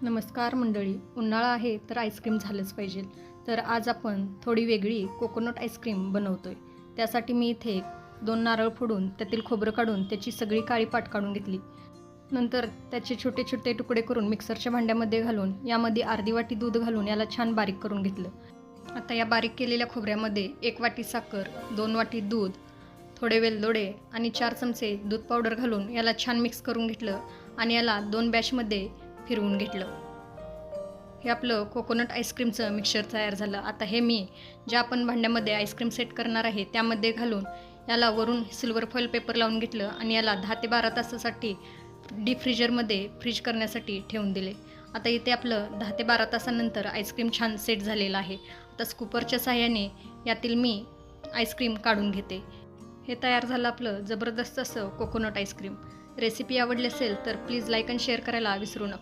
नमस्कार मंडळी. उन्हाळा आहे तर आईस्क्रीम झालंच पाहिजे. तर आज आपण थोडी वेगळी कोकोनट आईस्क्रीम बनवतोय. त्यासाठी मी इथे 2 नारळ फोडून त्यातील खोबरं काढून त्याची सगळी काळी पाट काढून घेतली. नंतर त्याचे छोटे छोटे तुकडे करून मिक्सरच्या भांड्यामध्ये घालून यामध्ये अर्धी वाटी दूध घालून याला छान बारीक करून घेतलं. आता या बारीक केलेल्या खोबऱ्यामध्ये 1 वाटी साखर, 2 वाटी दूध, थोडे वेलदोडे आणि 4 चमचे दूध पावडर घालून याला छान मिक्स करून घेतलं आणि याला 2 बॅचमध्ये फिरवून घेतलं. हे आपलं कोकोनट आईस्क्रीमचं मिक्सचर तयार झालं. आता हे मी ज्या आपण भांड्यामध्ये आईस्क्रीम सेट करणार आहे त्यामध्ये घालून याला वरून सिल्वर फॉईल पेपर लावून घेतलं आणि याला 10 ते 12 तासासाठी डीप फ्रीजरमध्ये फ्रीज करण्यासाठी ठेवून दिले. आता इथे आपलं 10 ते 12 तासानंतर आईस्क्रीम छान सेट झालेलं आहे. आता स्कूपरच्या साहाय्याने यातील मी आईस्क्रीम काढून घेते. हे तयार झालं आपलं जबरदस्त असं कोकोनट आईस्क्रीम. रेसिपी आवडली असेल तर प्लीज लाईक आणि शेअर करायला विसरू नका.